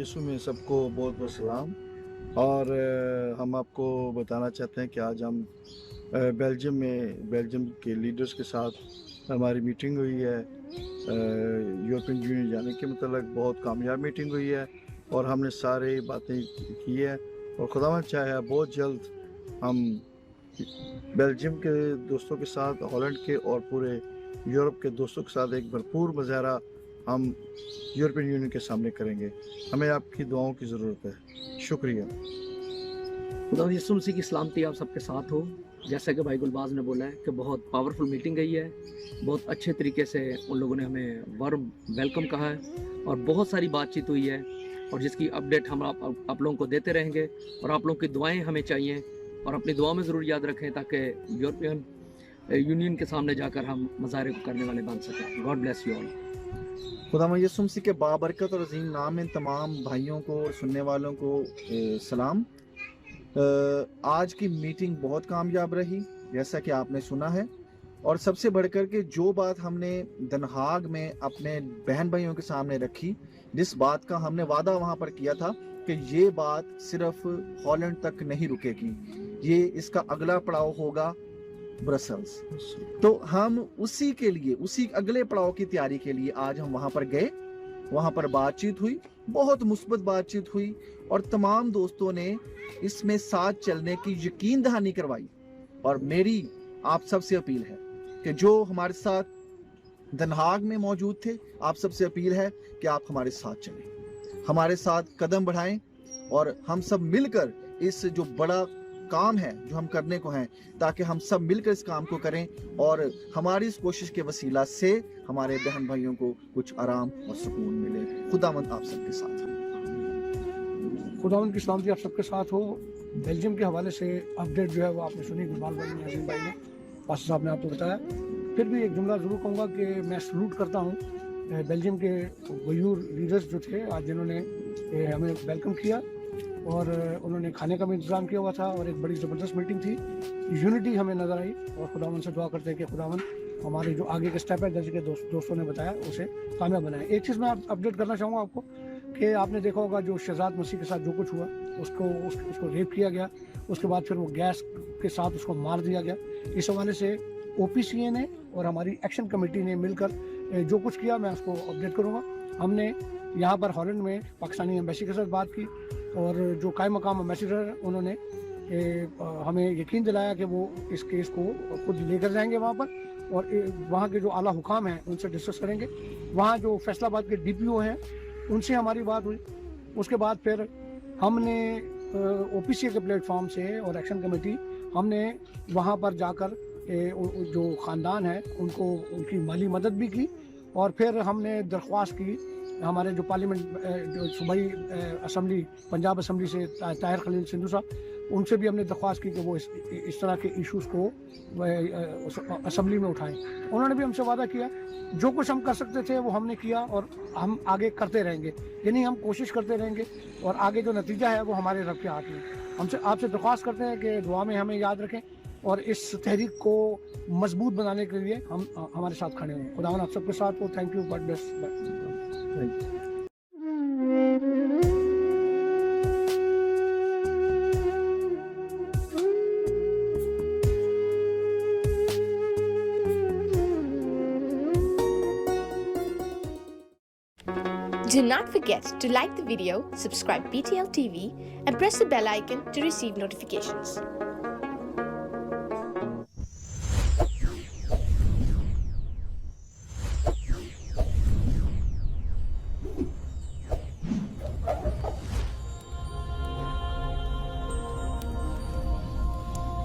यीशु में सबको बहुत बहुत सलाम। और हम आपको बताना चाहते हैं कि आज हम बेल्जियम के लीडर्स के साथ हमारी मीटिंग हुई है। यूरोपियन यूनियन जाने के मतलब बहुत कामयाब मीटिंग हुई है और हमने सारे बातें की है और खुदावंद चाहे बहुत जल्द हम बेल्जियम के दोस्तों के साथ, हॉलैंड के और पूरे यूरोप के दोस्तों के साथ एक भरपूर मुजाहरा हम यूरोपियन यूनियन के सामने करेंगे। हमें आपकी दुआओं की ज़रूरत है। शुक्रिया। खुदा यीशु मसीह की सलामती आप सबके साथ हो। जैसा कि भाई गुलबाज ने बोला है कि बहुत पावरफुल मीटिंग गई है, बहुत अच्छे तरीके से उन लोगों ने हमें वार्म वेलकम कहा है और बहुत सारी बातचीत हुई है और जिसकी अपडेट हम आप लोगों को देते रहेंगे और आप लोगों की दुआएं हमें चाहिए और अपनी दुआ में ज़रूर याद रखें ताकि यूरोपियन यूनियन के सामने जाकर हम मुजाहरे को करने वाले बन सकें। God bless you all. खुदावंद यीशु मसीह के बाबरकत और अजीम नाम में तमाम भाइयों को और सुनने वालों को सलाम। आज की मीटिंग बहुत कामयाब रही जैसा कि आपने सुना है और सबसे बढ़कर के जो बात हमने दनहाग में अपने बहन भाइयों के सामने रखी, जिस बात का हमने वादा वहां पर किया था कि ये बात सिर्फ हॉलैंड तक नहीं रुकेगी, ये इसका अगला पड़ाव होगा ब्रसल्स। तो हम उसी अगले पड़ाव की तैयारी के लिए आज हम वहां पर गए। वहां पर बातचीत हुई, बहुत मुस्बत बातचीत हुई और तमाम दोस्तों ने इसमें साथ चलने की यकीन दहानी करवाई। और मेरी आप सबसे अपील है कि जो हमारे साथ दनहाग में मौजूद थे, आप सबसे अपील है कि आप हमारे साथ चलें, हमारे साथ कदम बढ़ाएं और हम सब मिलकर इस जो बड़ा काम है जो हम करने को हैं, ताकि हम सब मिलकर इस काम को करें और हमारी इस कोशिश के वसीला से हमारे बहन भाइयों को कुछ आराम और सुकून मिले। खुदावंद आप सबके साथ हो। खुदावंद की सलामती आप सबके साथ हो। बेल्जियम के हवाले से अपडेट जो है वो आपने सुनी, गुलबाल भाई ने, अजीम भाई ने, पास्टर साहब ने आपको बताया। फिर भी एक जुमला ज़रूर कहूँगा कि मैं सलूट करता हूँ बेल्जियम के गयूर लीडर्स जो थे आज, जिन्होंने हमें वेलकम किया और उन्होंने खाने का भी इंतज़ाम किया हुआ था और एक बड़ी ज़बरदस्त मीटिंग थी। यूनिटी हमें नज़र आई और खुदावंद से दुआ करते हैं कि खुदावंद हमारे जो आगे के स्टेप है, जैसे कि दोस्तों ने बताया, उसे कामयाब बनाए। एक चीज़ मैं अपडेट करना चाहूँगा आपको कि आपने देखा होगा जो शहजाद मसीह के साथ जो कुछ हुआ, उसको रेप किया गया, उसके बाद फिर वो गैस के साथ उसको मार दिया गया। इस हवाले से OPCA ने और हमारी एक्शन कमेटी ने मिलकर जो कुछ किया, मैं उसको अपडेट करूँगा। हमने यहाँ पर हॉलैंड में पाकिस्तानी एम्बेसी के साथ बात की और जो कायम मकाम एम्बेसडर है उन्होंने हमें यकीन दिलाया कि वो इस केस को खुद लेकर जाएंगे वहाँ पर और वहाँ के जो आला हुकाम हैं उनसे डिस्कस करेंगे। वहाँ जो फैसलाबाद के DPO हैं उनसे हमारी बात हुई। उसके बाद फिर हमने OPCA के प्लेटफॉर्म से और एक्शन कमेटी हमने वहाँ पर जाकर जो ख़ानदान है उनको उनकी माली मदद भी की और फिर हमने दरख्वास्त की हमारे जो पार्लियामेंट जो सूबाई असम्बली पंजाब असम्बली से ताहिर खलील सिंधु साहब, उनसे भी हमने दरख्वास्त की कि वो इस तरह के इश्यूज़ को असम्बली में उठाएं। उन्होंने भी हमसे वादा किया जो कुछ हम कर सकते थे वो हमने किया और हम आगे करते रहेंगे, यानी हम कोशिश करते रहेंगे और आगे जो नतीजा है वो हमारे रब के हाथ में। हमसे आपसे दरख्वास्त करते हैं कि दुआ में हमें याद रखें और इस तहरीक को मजबूत बनाने के लिए हम हमारे साथ खड़े हों। खुदावन आप सबके साथ हो। Thank you. God bless. Do not forget to like the video, subscribe BTL TV, and press the bell icon to receive notifications.